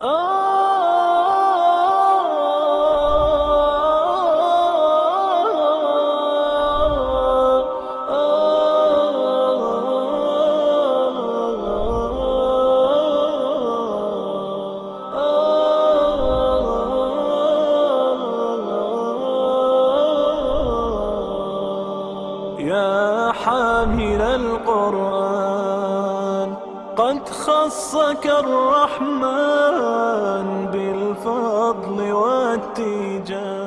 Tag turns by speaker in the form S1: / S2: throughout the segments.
S1: يا حامل القرآن قد خصك الرحمن بالفضل والتيجان.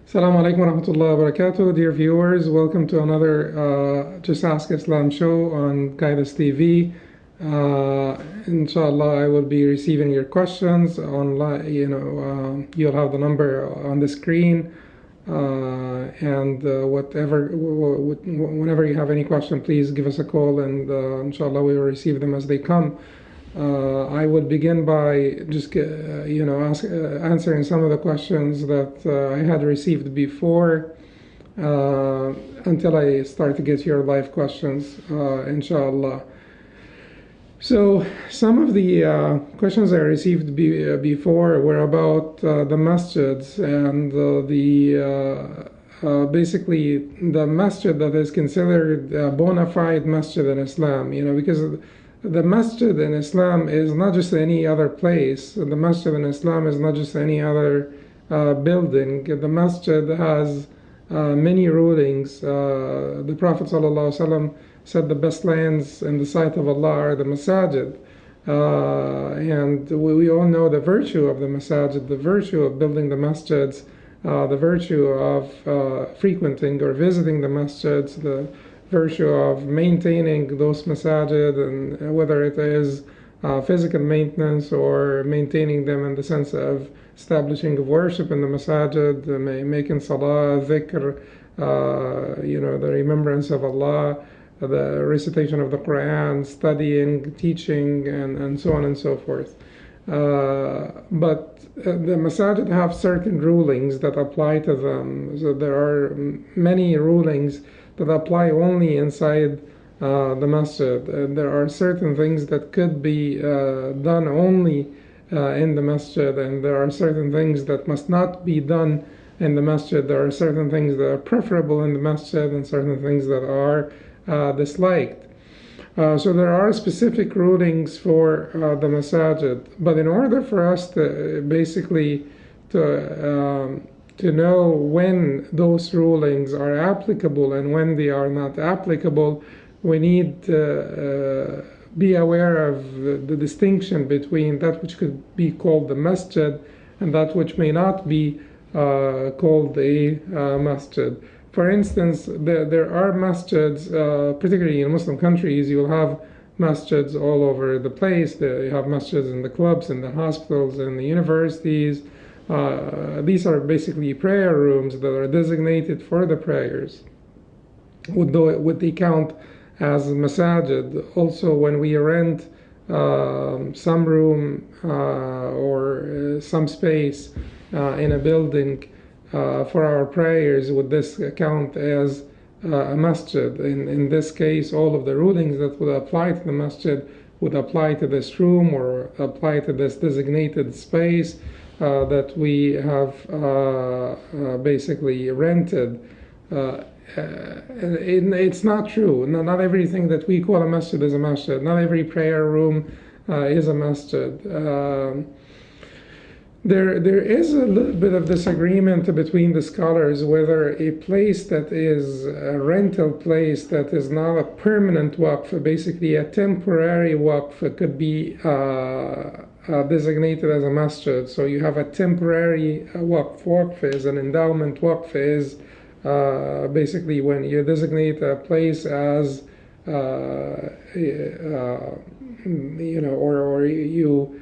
S2: Assalamu alaikum warahmatullahi wabarakatuh. Dear viewers, welcome to another Just Ask Islam show on Guidance TV. Inshallah, I will be receiving your questions online. You'll have the number on the screen. Whenever you have any question, please give us a call, and inshallah we will receive them as they come. I would begin by just answering some of the questions that I had received before until I start to get your live questions, inshallah. So some of the questions I received before were about the masjids and basically the masjid that is considered a bona fide masjid in Islam, because the masjid in Islam is not just any other place. The masjid in Islam is not just any other building. The masjid has many rulings. The Prophet ﷺ said the best lands in the sight of Allah are the masajid. And we all know the virtue of the masajid, the virtue of building the masjids, the virtue of frequenting or visiting the masjids, the virtue of maintaining those masajid, and whether it is physical maintenance or maintaining them in the sense of establishing of worship in the masajid, making salah, dhikr, the remembrance of Allah, the recitation of the Quran, studying, teaching, and so on and so forth. But the masajid have certain rulings that apply to them. So there are many rulings that apply only inside the masjid. There are certain things that could be done only in the masjid, and there are certain things that must not be done in the masjid. There are certain things that are preferable in the masjid and certain things that are disliked. So there are specific rulings for the masajid, but in order for us to basically to know when those rulings are applicable and when they are not applicable, we need to be aware of the distinction between that which could be called the masjid and that which may not be called a masjid. For instance, there are masjids, particularly in Muslim countries, you'll have masjids all over the place. You have masjids in the clubs, in the hospitals, in the universities. These are basically prayer rooms that are designated for the prayers. Would they count as masajid? Also, when we rent some room or some space in a building for our prayers, would this count as a masjid? In this case, all of the rulings that would apply to the masjid would apply to this room or apply to this designated space that we have basically rented. It's not true. Not everything that we call a masjid is a masjid. Not every prayer room is a masjid. There is a little bit of disagreement between the scholars whether a place that is a rental place that is not a permanent waqf, basically a temporary waqf, could be designated as a masjid. So you have a temporary waqf. Waqf is an endowment. Waqf is basically when you designate a place as or you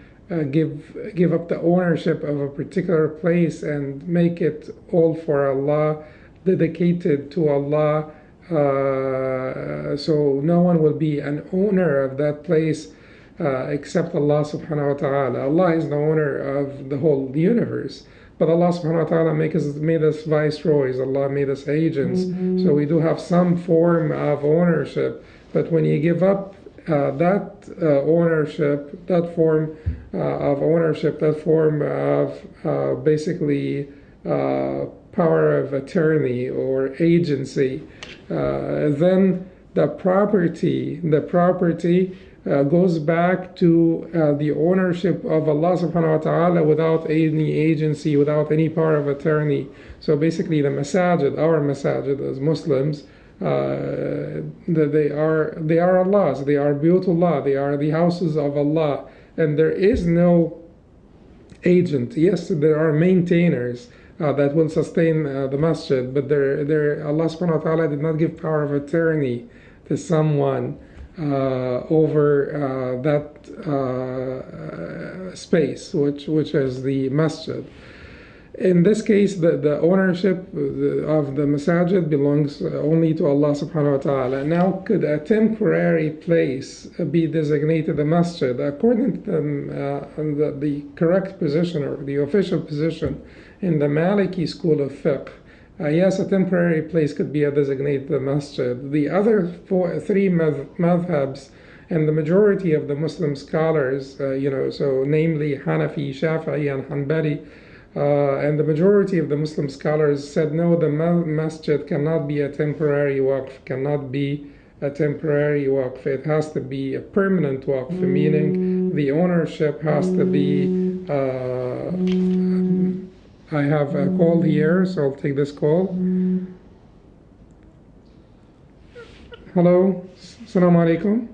S2: give up the ownership of a particular place and make it all for Allah, dedicated to Allah. So no one will be an owner of that place except Allah subhanahu wa ta'ala. Allah is the owner of the whole universe. But Allah subhanahu wa ta'ala made us viceroys. Allah made us agents. So we do have some form of ownership. But when you give up that ownership, that form of ownership, that form of basically power of attorney or agency, then the property goes back to the ownership of Allah subhanahu wa ta'ala without any agency, without any power of attorney. So basically the masajid, our masajid as Muslims, they are Allah's, they are Buyutullah, they are the houses of Allah, and there is no agent. Yes, there are maintainers that will sustain the masjid, but Allah subhanahu wa ta'ala did not give power of attorney to someone over that space, which is the masjid. In this case, the ownership of the masajid belongs only to Allah subhanahu wa ta'ala. Now, could a temporary place be designated a masjid? According to the correct position or the official position in the Maliki school of fiqh, yes, a temporary place could be a designated masjid. The other three madhabs and the majority of the Muslim scholars, so namely Hanafi, Shafi'i, and Hanbali, and the majority of the Muslim scholars said no, the masjid cannot be a temporary waqf, cannot be a temporary waqf. It has to be a permanent waqf, meaning the ownership has to be. I have a call here, so I'll take this call. Hello, Assalamu alaikum.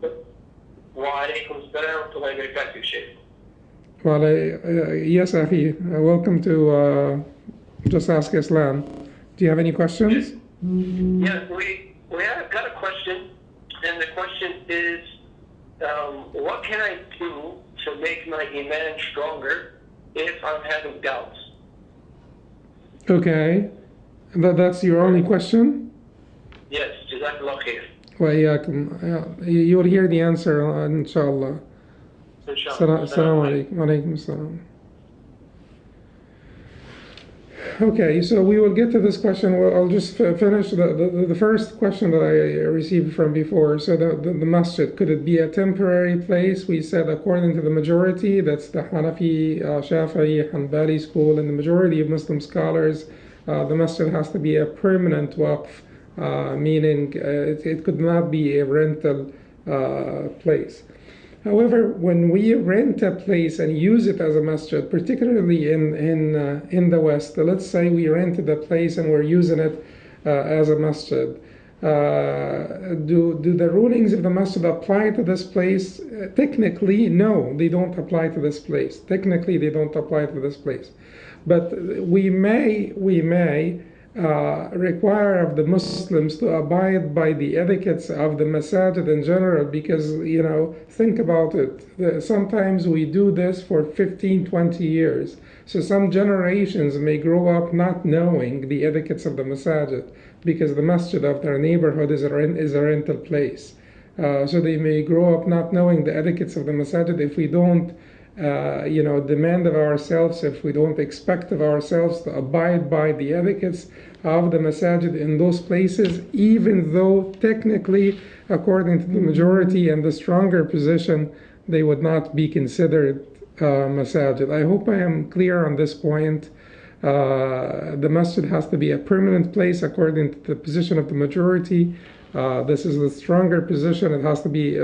S3: Wa alaikum salam wa rahmatullahi wa barakatuh, Sheikh.
S2: Well, yes, Afi. Welcome to Just Ask Islam. Do you have any questions?
S3: Yes, we have got a question, and the question is, what can I do to make my iman stronger if I'm having doubts?
S2: Okay. That's your only question?
S3: Yes, Jazakallah khair.
S2: Well, you'll hear the answer, inshallah.
S3: Inshallah.
S2: Assalamu alaikum. Wa alaikum assalam. Okay, so we will get to this question. Well, I'll just finish the first question that I received from before. So the masjid, could it be a temporary place? We said according to the majority, that's the Hanafi, Shafi'i, Hanbali school, and the majority of Muslim scholars, the masjid has to be a permanent waqf, meaning it could not be a rental place. However, when we rent a place and use it as a masjid, particularly in the West, let's say we rented a place and we're using it as a masjid, do the rulings of the masjid apply to this place? Technically, no, they don't apply to this place. Technically, they don't apply to this place. But we may require of the Muslims to abide by the etiquettes of the masajid in general, because, think about it. Sometimes we do this for 15, 20 years. So some generations may grow up not knowing the etiquettes of the masajid, because the masjid of their neighborhood is a rental place. So they may grow up not knowing the etiquettes of the masajid. If we don't demand of ourselves, if we don't expect of ourselves to abide by the etiquettes of the masajid in those places, even though technically, according to the majority and the stronger position, they would not be considered masajid. I hope I am clear on this point. The masjid has to be a permanent place according to the position of the majority. This is the stronger position. It has to be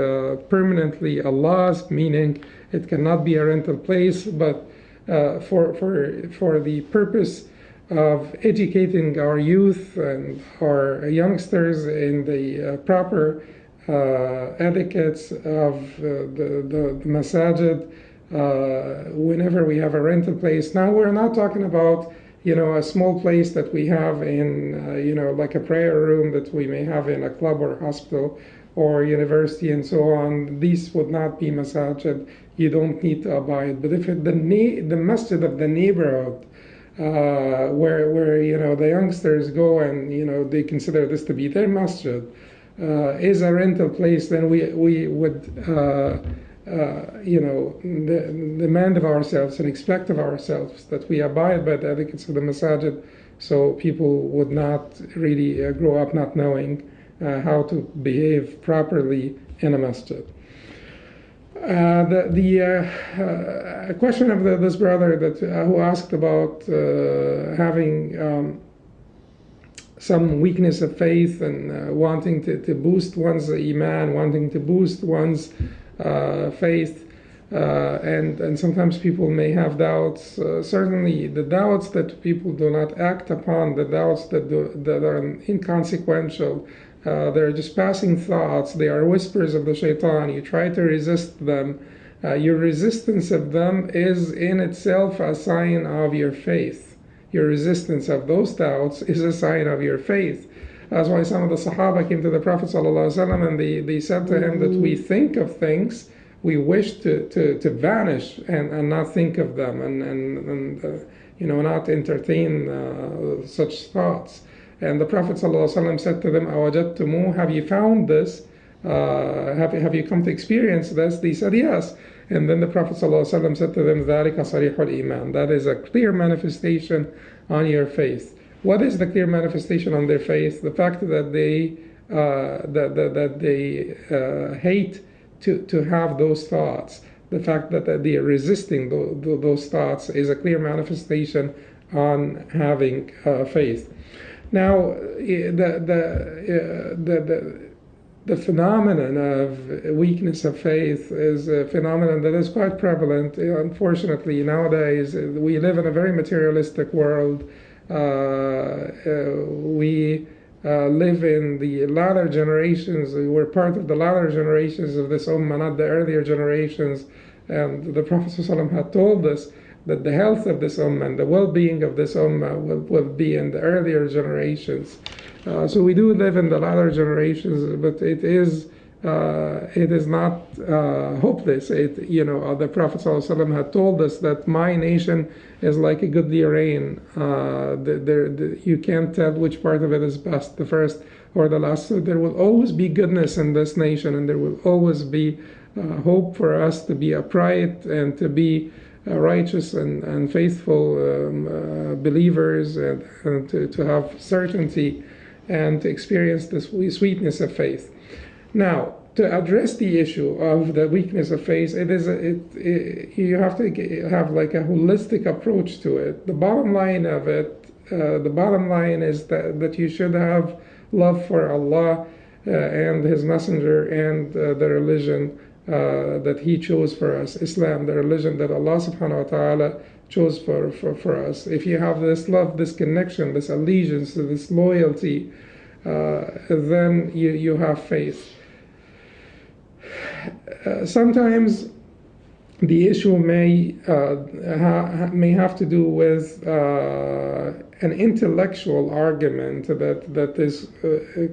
S2: permanently Allah's, meaning it cannot be a rental place, but for the purpose of educating our youth and our youngsters in the proper etiquettes of the masajid, whenever we have a rental place. Now, we're not talking about a small place that we have in like a prayer room that we may have in a club or hospital or university and so on. These would not be masajid. You don't need to abide. But if the masjid of the neighborhood, where the youngsters go and they consider this to be their masjid, is a rental place, then we would demand of ourselves and expect of ourselves that we abide by the etiquettes of the masajid, so people would not really grow up not knowing how to behave properly in a masjid. The question of this brother that who asked about having some weakness of faith and wanting to boost one's iman, wanting to boost one's faith, and sometimes people may have doubts. Certainly, the doubts that people do not act upon, the doubts that are inconsequential, they're just passing thoughts. They are whispers of the shaitan. You try to resist them. Your resistance of them is in itself a sign of your faith. Your resistance of those doubts is a sign of your faith. That's why some of the Sahaba came to the Prophet ﷺ and they said to him that we think of things we wish to vanish and not think of them and not entertain such thoughts. And the Prophet ﷺ said to them, "Awajadtumu, have you found this? Have you come to experience this?" They said, "Yes." And then the Prophet ﷺ said to them, "ذَلِكَ صَرِيحُ الْإِيمَانِ." That is a clear manifestation on your faith. What is the clear manifestation on their faith? The fact that they hate to have those thoughts. The fact that they are resisting those thoughts is a clear manifestation on having faith. Now, the phenomenon of weakness of faith is a phenomenon that is quite prevalent. Unfortunately, nowadays we live in a very materialistic world. We live in the latter generations. We're part of the latter generations of this ummah, not the earlier generations. And the Prophet ﷺ had told us that the health of this ummah and the well-being of this ummah will be in the earlier generations. So we do live in the latter generations, but it is not hopeless. The Prophet ﷺ had told us that my nation is like a goodly rain. You can't tell which part of it is best, the first or the last. So there will always be goodness in this nation, and there will always be hope for us to be upright and to be righteous and faithful believers, and to have certainty and to experience the sweetness of faith. Now, to address the issue of the weakness of faith, you have to have like a holistic approach to it. The bottom line of it, is that you should have love for Allah and His Messenger and the religion that He chose for us, Islam, the religion that Allah subhanahu wa ta'ala chose for us. If you have this love, this connection, this allegiance, this loyalty, then you have faith. Sometimes the issue may have to do with an intellectual argument that is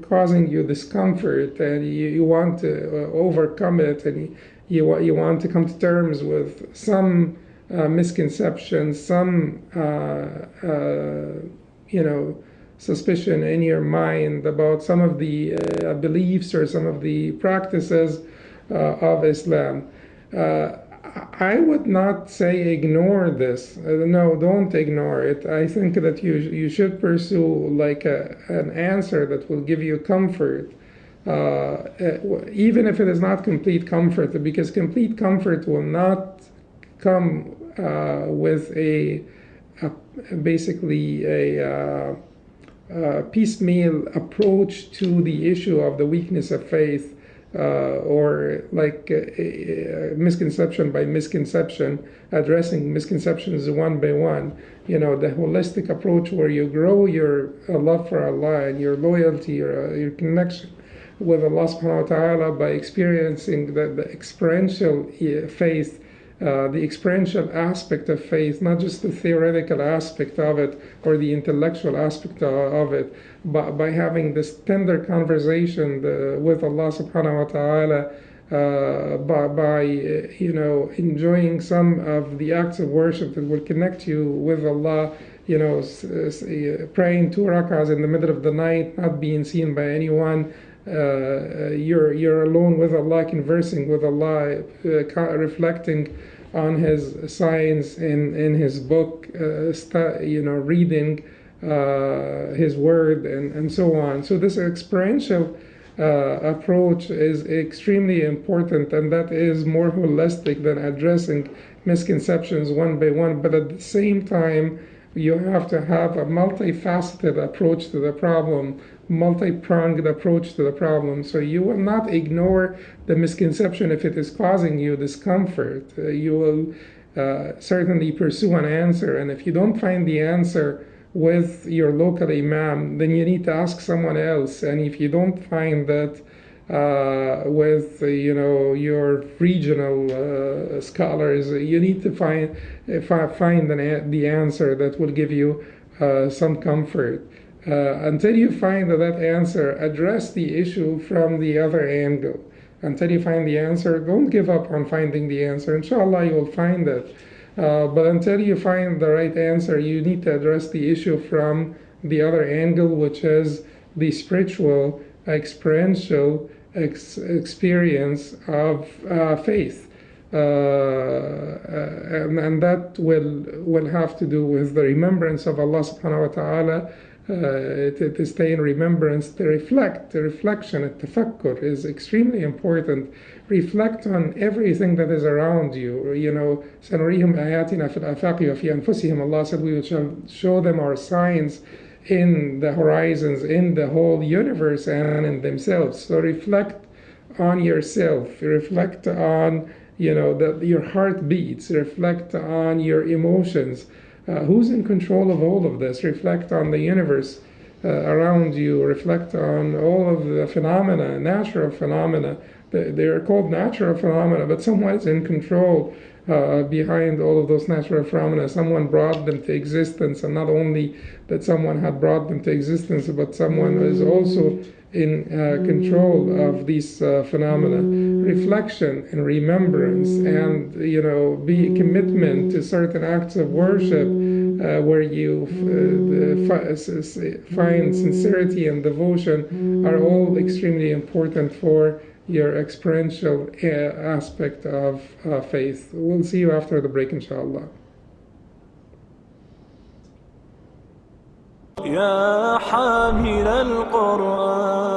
S2: causing you discomfort, and you want to overcome it, and you want to come to terms with some misconceptions, some suspicion in your mind about some of the beliefs or some of the practices of Islam. I would not say ignore this. No, don't ignore it. I think that you should pursue like an answer that will give you comfort, even if it is not complete comfort, because complete comfort will not come with basically a piecemeal approach to the issue of the weakness of faith. Or like misconception by misconception, addressing misconceptions one by one. The holistic approach where you grow your love for Allah and your loyalty, your connection with Allah subhanahu wa ta'ala by experiencing the experiential faith, the experiential aspect of faith, not just the theoretical aspect of it or the intellectual aspect of it, but by having this tender conversation with Allah subhanahu wa ta'ala, by enjoying some of the acts of worship that will connect you with Allah, praying 2 rak'ahs in the middle of the night, not being seen by anyone. You're alone with Allah, conversing with Allah, reflecting on His signs in His book, reading His word, and so on. So this experiential approach is extremely important, and that is more holistic than addressing misconceptions one by one. But at the same time, you have to have a multifaceted approach to the problem, multi-pronged approach to the problem. So you will not ignore the misconception if it is causing you discomfort. You will certainly pursue an answer, and if you don't find the answer with your local imam, then you need to ask someone else. And if you don't find that with your regional scholars, you need to find the answer that will give you some comfort. Until you find that answer, address the issue from the other angle. Until you find the answer, don't give up on finding the answer. Inshallah, you will find it. But until you find the right answer, you need to address the issue from the other angle, which is the spiritual, experiential experience of faith. And that will have to do with the remembrance of Allah subhanahu wa ta'ala, to stay in remembrance, to reflect. The reflection, التفكر, is extremely important. Reflect on everything that is around you. سنريهم آياتنا في الآفاق وفي أنفسهم. Allah said we will show them our signs in the horizons, in the whole universe, and in themselves. So reflect on yourself. Reflect on that your heart beats. Reflect on your emotions. Who's in control of all of this? Reflect on the universe around you. Reflect on all of the phenomena, natural phenomena. They're called natural phenomena, but someone is in control behind all of those natural phenomena. Someone brought them to existence, and not only that someone had brought them to existence, but someone is also in control of these phenomena. Reflection and remembrance, and be commitment to certain acts of worship where you find sincerity and devotion are all extremely important for your experiential aspect of faith. We'll see you after the break, inshallah.
S1: يا حامل القرآن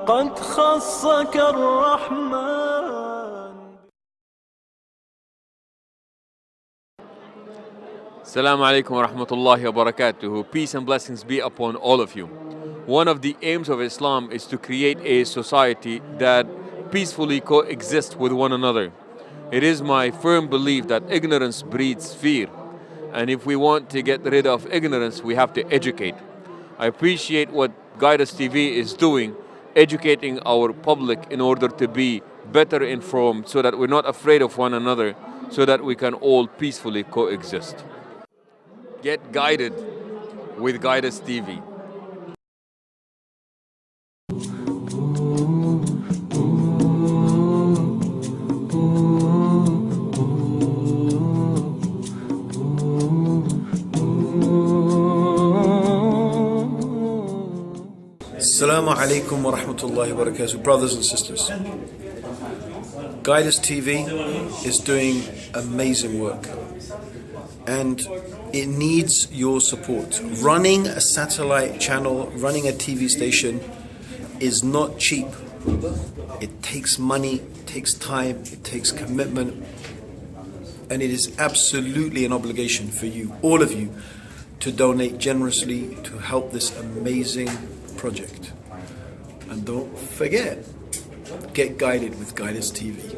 S1: قد خصك الرحمن.
S4: Assalamu alaikum wa rahmatullahi wa barakatuhu. Peace and blessings be upon all of you. One of the aims of Islam is to create a society that peacefully coexists with one another. It is my firm belief that ignorance breeds fear. And if we want to get rid of ignorance, we have to educate. I appreciate what Guidance TV is doing, educating our public in order to be better informed so that we're not afraid of one another, so that we can all peacefully coexist. Get guided with Guidance TV.
S5: Assalamu alaikum wa rahmatullahi wa barakatuh. Brothers and sisters, Guidance TV is doing amazing work, and it needs your support. Running a satellite channel, running a TV station is not cheap. It takes money, it takes time, it takes commitment, and it is absolutely an obligation for you, all of you, to donate generously to help this amazing project. And don't forget, get guided with Guidance TV.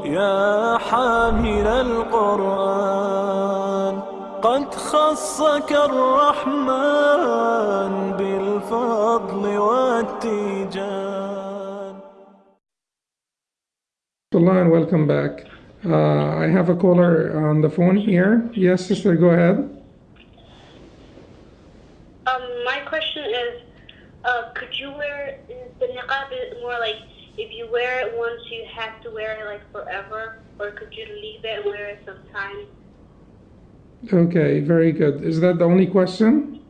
S1: يا حامل القرآن قد خصك الرحمن بالفضل والتيجان.
S2: And welcome back. I have a caller on the phone here. Yes, sister, go ahead.
S6: My question is, could you wear the niqab? Is more like if you wear it once, you have to wear it like forever, or could you leave it and wear it sometime?
S2: Okay, very good. Is that the only question?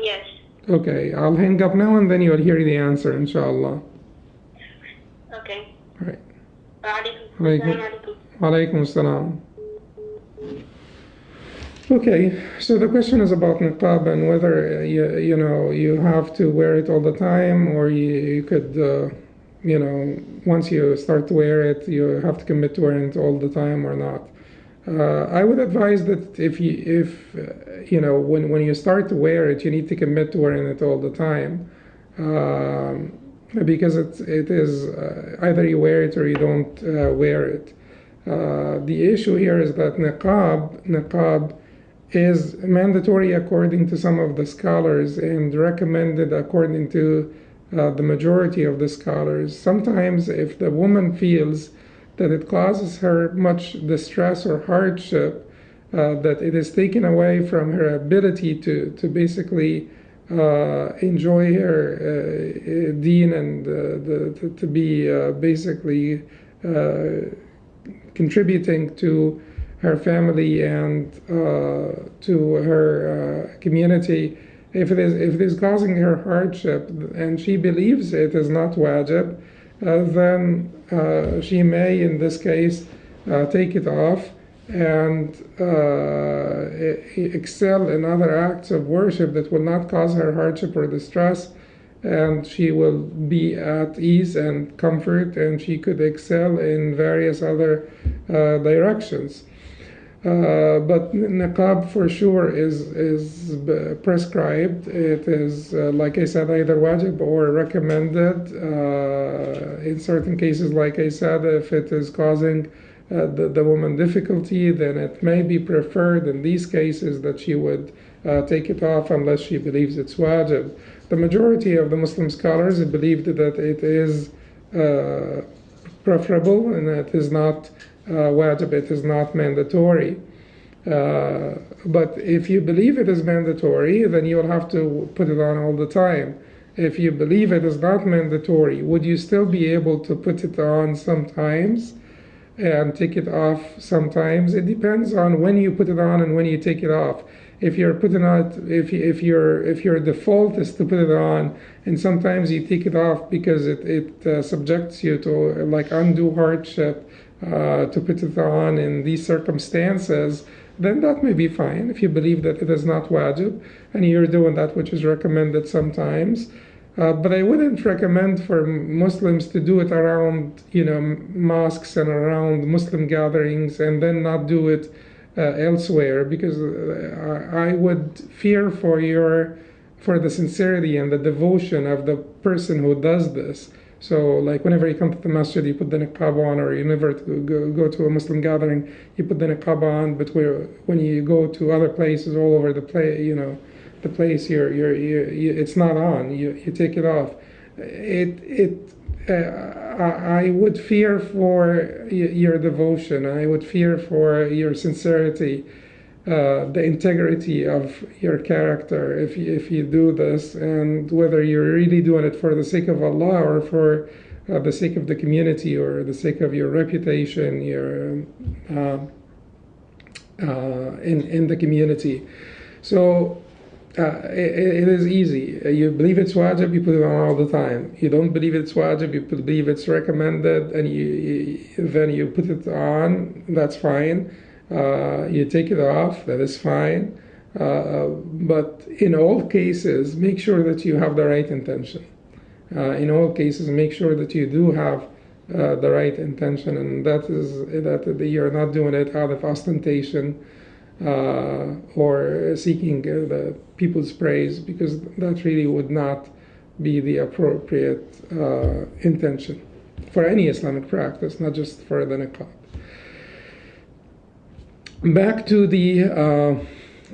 S6: Yes.
S2: Okay, I'll hang up now and then you'll hear the answer, inshallah.
S6: Okay.
S2: All right.
S6: Wa alaikum.
S2: Walaikum assalam. Okay, so the question is about niqab and whether you have to wear it all the time, or you could once you start to wear it, you have to commit to wearing it all the time or not. I would advise that if when you start to wear it, you need to commit to wearing it all the time, because it is either you wear it or you don't wear it. The issue here is that niqab is mandatory according to some of the scholars and recommended according to the majority of the scholars. Sometimes if the woman feels that it causes her much distress or hardship, that it is taken away from her ability to basically enjoy her deen and to be basically contributing to her family and to her community. If it is causing her hardship and she believes it is not wajib, then she may, in this case, take it off and excel in other acts of worship that will not cause her hardship or distress, and she will be at ease and comfort, and she could excel in various other directions. But niqab for sure is prescribed. It is, like I said, either wajib or recommended. In certain cases, like I said, if it is causing the woman difficulty, then it may be preferred in these cases that she would take it off unless she believes it's wajib. The majority of the Muslim scholars believed that it is preferable and it is not wajib, it is not mandatory. But if you believe it is mandatory, then you'll have to put it on all the time. If you believe it is not mandatory, would you still be able to put it on sometimes and take it off sometimes? It depends on when you put it on and when you take it off. If you're putting out, if your default is to put it on, and sometimes you take it off because it subjects you to like undue hardship to put it on in these circumstances, then that may be fine if you believe that it is not wajib and you're doing that which is recommended sometimes. But I wouldn't recommend for Muslims to do it around mosques and around Muslim gatherings and then not do it elsewhere, because I would fear for the sincerity and the devotion of the person who does this. So like whenever you come to the masjid, you put the niqab on, or you never go to a Muslim gathering, you put the niqab on, but when you go to other places all over the place, the place it's not on, you take it off. I would fear for your devotion. I would fear for your sincerity, the integrity of your character if you do this, and whether you're really doing it for the sake of Allah or for the sake of the community or the sake of your reputation, in the community. So it is easy. You believe it's wajib, you put it on all the time. You don't believe it's wajib, you believe it's recommended, and then you put it on. That's fine. You take it off. That is fine. But in all cases, make sure that you have the right intention. In all cases, make sure that you do have the right intention, and that is that you're not doing it out of ostentation or seeking the people's praise, because that really would not be the appropriate intention for any Islamic practice, not just for the niqab. Back to the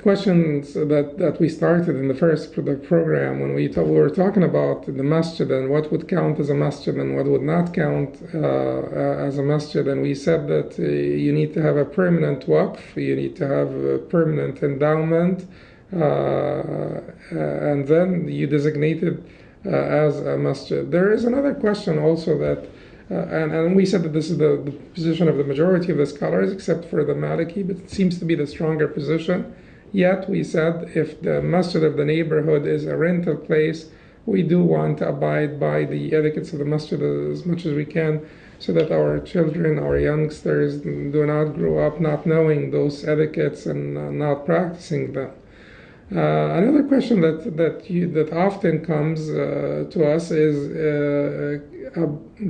S2: questions that we started in the first program when we were talking about the masjid and what would count as a masjid and what would not count as a masjid. And we said that you need to have a permanent waqf, you need to have a permanent endowment, and then you designate it as a masjid. There is another question also that and we said that this is the position of the majority of the scholars, except for the Maliki, but it seems to be the stronger position. Yet we said if the masjid of the neighborhood is a rental place we do want to abide by the etiquettes of the masjid as much as we can, so that our children, our youngsters, do not grow up not knowing those etiquettes and not practicing them. Another question that often comes to us is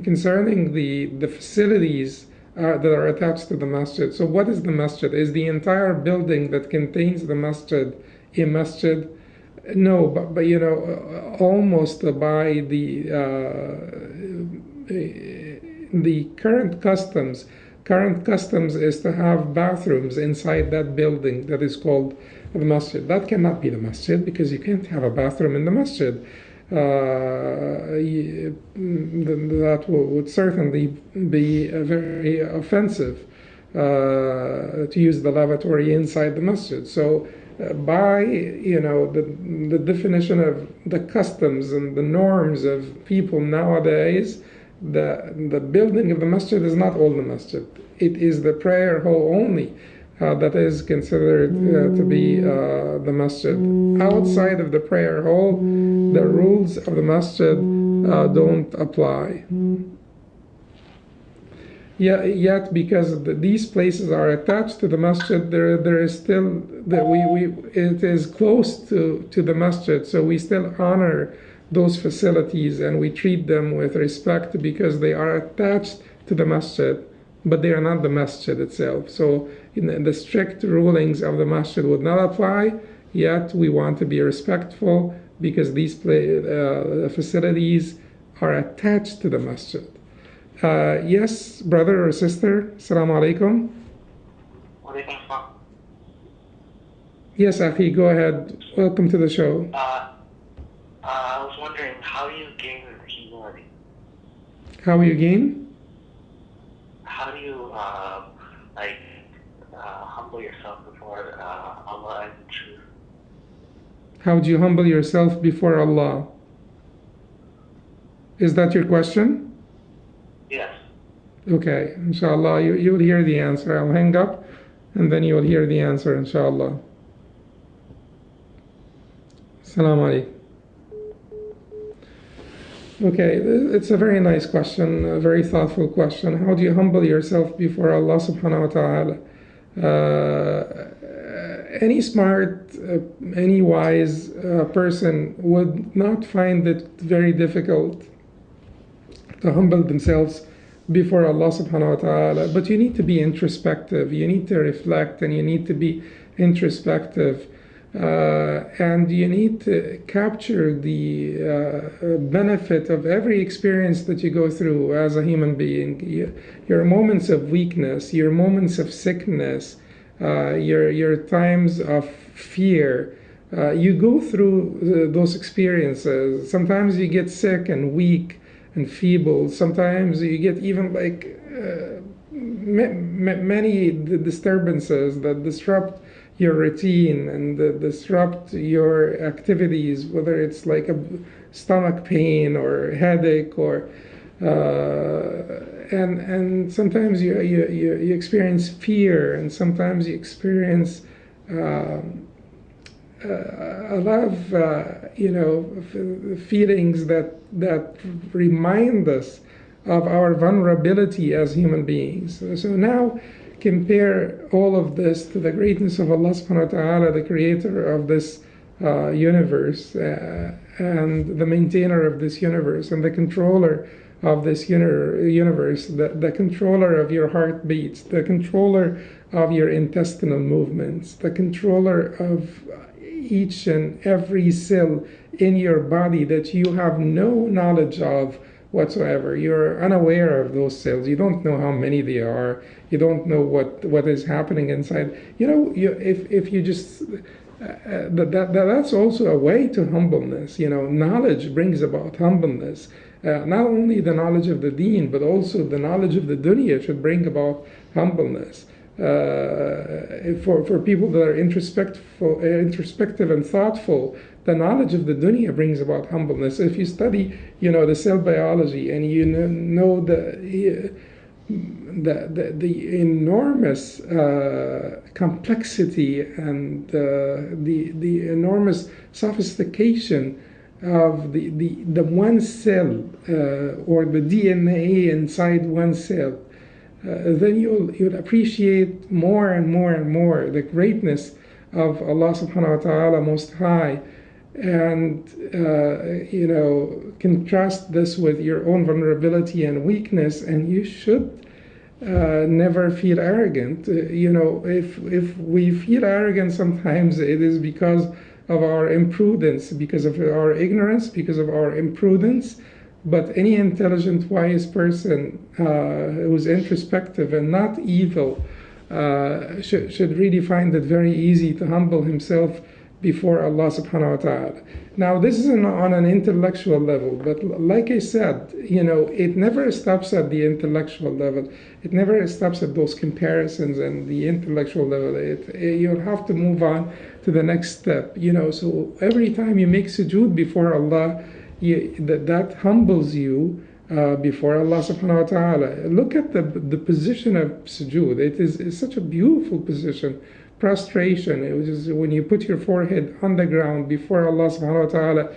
S2: concerning the facilities that are attached to the masjid. So what is the masjid? Is the entire building that contains the masjid a masjid? No, but you know, almost by the current customs. Current customs is to have bathrooms inside that building that is called the masjid. That cannot be the masjid, because you can't have a bathroom in the masjid. That would certainly be very offensive to use the lavatory inside the masjid. So by the definition of the customs and the norms of people nowadays, the building of the masjid is not all the masjid. It is the prayer hall only that is considered to be the masjid. Outside of the prayer hall, the rules of the masjid don't apply. Yet, because these places are attached to the masjid, there is still that it is close to the masjid, so we still honor those facilities and we treat them with respect because they are attached to the masjid, but they are not the masjid itself. So the strict rulings of the masjid would not apply, yet we want to be respectful because these facilities are attached to the masjid. Yes, brother or sister, Assalamu alaikum. Yes, Akhi, go ahead. Welcome to the show.
S7: I was wondering, how do you gain humility?
S2: How you gain?
S7: How do you humble yourself before Allah and the truth?
S2: How do you humble yourself before Allah? Is that your question?
S7: Yes.
S2: Okay, inshallah, you'll hear the answer. I'll hang up and then you'll hear the answer, inshallah. Assalamu alaikum. Okay, it's a very nice question, a very thoughtful question. How do you humble yourself before Allah subhanahu wa ta'ala? Any smart, any wise person would not find it very difficult to humble themselves before Allah subhanahu wa ta'ala. But you need to be introspective, you need to reflect, and you need to be introspective. And you need to capture the benefit of every experience that you go through as a human being. Your moments of weakness, your moments of sickness, your times of fear. You go through those experiences. Sometimes you get sick and weak and feeble. Sometimes you get even many disturbances that disrupt your routine and disrupt your activities, whether it's like a stomach pain or headache or and sometimes you experience fear, and sometimes you experience a lot of feelings that remind us of our vulnerability as human beings. So now compare all of this to the greatness of Allah subhanahu wa ta'ala, the creator of this universe and the maintainer of this universe and the controller of this universe, the controller of your heartbeats, the controller of your intestinal movements, the controller of each and every cell in your body that you have no knowledge of whatsoever. You're unaware of those cells. You don't know how many they are. You don't know what is happening inside. If you just that's also a way to humbleness. Knowledge brings about humbleness. Not only the knowledge of the deen, but also the knowledge of the dunya should bring about humbleness. For people that are introspective and thoughtful, the knowledge of the dunya brings about humbleness. If you study, the cell biology, and you know the enormous complexity and the enormous sophistication of the one cell or the DNA inside one cell, then you'll appreciate more and more and more the greatness of Allah subhanahu wa ta'ala Most High, and contrast this with your own vulnerability and weakness, and you should never feel arrogant. If we feel arrogant sometimes, it is because of our imprudence, because of our ignorance, because of our imprudence. But any intelligent, wise person who's introspective and not evil should really find it very easy to humble himself before Allah subhanahu wa ta'ala. Now, this is on an intellectual level, but like I said, it never stops at the intellectual level. It never stops at those comparisons and the intellectual level. You'll have to move on to the next step. So every time you make sujood before Allah, that humbles you before Allah subhanahu wa ta'ala. Look at the position of sujood. It's such a beautiful position. Prostration, which is when you put your forehead on the ground before Allah subhanahu wa ta'ala,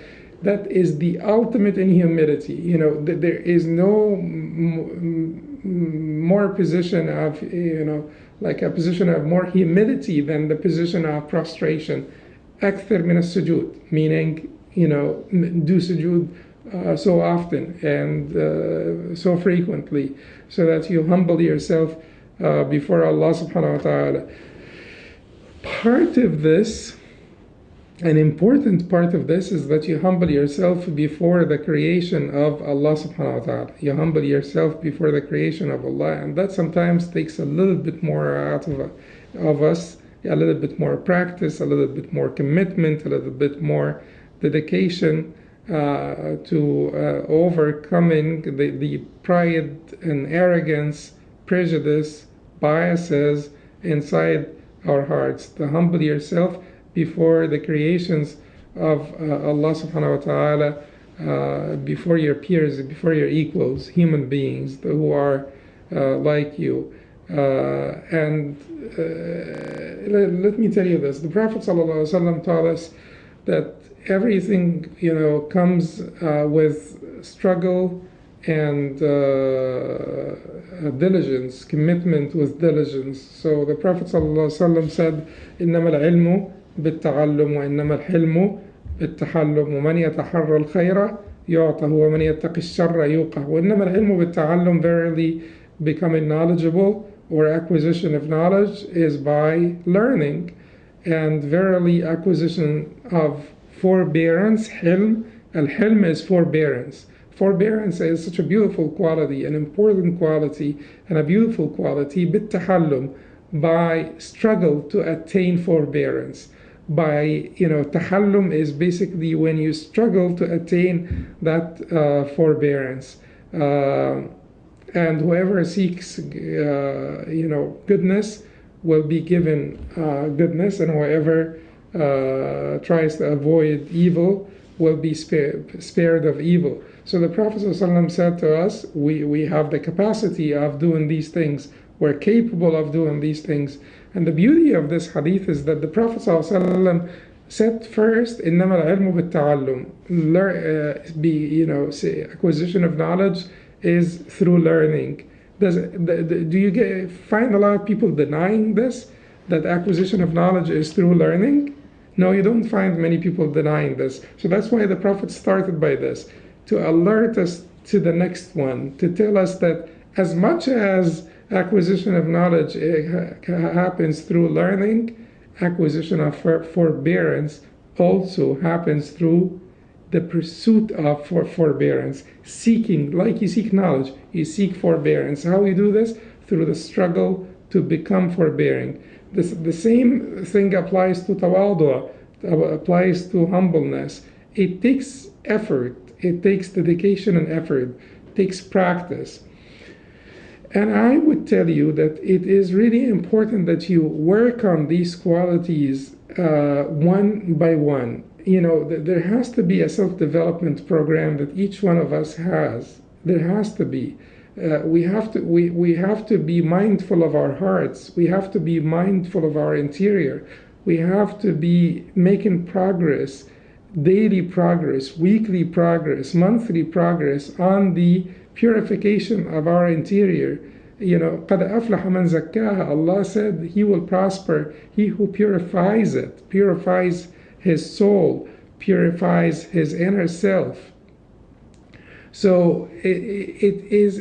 S2: that is the ultimate in humility. There is no more position of, like a position of more humility than the position of prostration. Akthar min as-sujud, meaning, do sujood so often and so frequently, so that you humble yourself before Allah subhanahu wa ta'ala. Part of this, an important part of this, is that you humble yourself before the creation of Allah subhanahu wa ta'ala. You humble yourself before the creation of Allah, and that sometimes takes a little bit more out of us, a little bit more practice, a little bit more commitment, a little bit more dedication to overcoming the pride and arrogance, prejudice, biases inside our hearts, to humble yourself before the creations of Allah subhanahu wa ta'ala, before your peers, before your equals, human beings who are like you. And let me tell you this, the Prophet sallallahu alaihi wasallam taught us that everything comes with struggle and diligence, commitment with diligence. So the Prophet ﷺ said, إنما العلم بالتعلم وإنما الحلم بالتحلم ومن يتحرى الخير يعطى ومن يتقي الشر يوقع وإنما العلم بالتعلم, verily becoming knowledgeable or acquisition of knowledge is by learning, and verily acquisition of forbearance, hilm, al-hilm is forbearance. Forbearance is such a beautiful quality, an important quality, and a beautiful quality. بالتحلم, by struggle to attain forbearance. By, tahallum is basically when you struggle to attain that forbearance. And whoever seeks, goodness will be given goodness, and whoever tries to avoid evil will be spared of evil. So the Prophet ﷺ said to us, we have the capacity of doing these things. We're capable of doing these things. And the beauty of this hadith is that the Prophet ﷺ said first, إِنَّمَا الْعِلْمُ بِالتَّعَلُّمِ. Acquisition of knowledge is through learning. Do you find a lot of people denying this, that acquisition of knowledge is through learning? No, you don't find many people denying this. So that's why the Prophet started by this, to alert us to the next one, to tell us that as much as acquisition of knowledge happens through learning, acquisition of forbearance also happens through the pursuit of forbearance. Seeking, like you seek knowledge, you seek forbearance. How you do this? Through the struggle to become forbearing. The same thing applies to tawadu, applies to humbleness. It takes effort, it takes dedication and effort, it takes practice. And I would tell you that it is really important that you work on these qualities one by one. There has to be a self-development program that each one of us has. There has to be. We have to be mindful of our hearts. We have to be mindful of our interior. We have to be making progress daily progress, weekly progress, monthly progress on the purification of our interior. You know, قَدْ أَفْلَحَ مَنْ زَكَّاهَا. Allah said He will prosper, he who purifies it, purifies his soul, purifies his inner self. So it is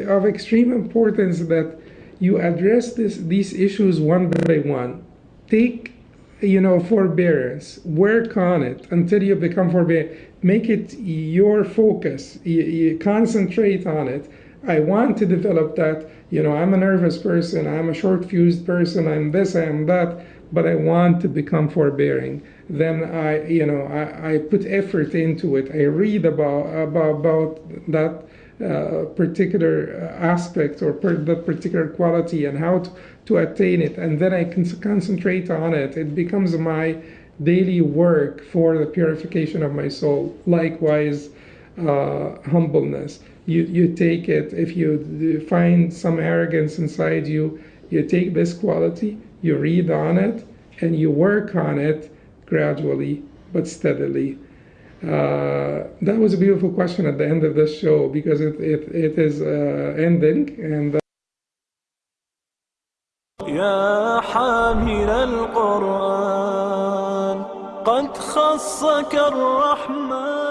S2: of extreme importance that you address these issues one by one. Take, forbearance. Work on it until you become forbearant. Make it your focus. You concentrate on it. I want to develop that. I'm a nervous person. I'm a short-fused person. I'm this. I'm that. But I want to become forbearing. Then I put effort into it. I read about that particular aspect or that particular quality and how to attain it, and then I can concentrate on it. It becomes my daily work for the purification of my soul. Likewise, humbleness. You take it. If you find some arrogance inside you, you take this quality, you read on it, and you work on it gradually but steadily. That was a beautiful question at the end of this show, because it is ending, and
S1: يا حامل القرآن قد خصك الرحمن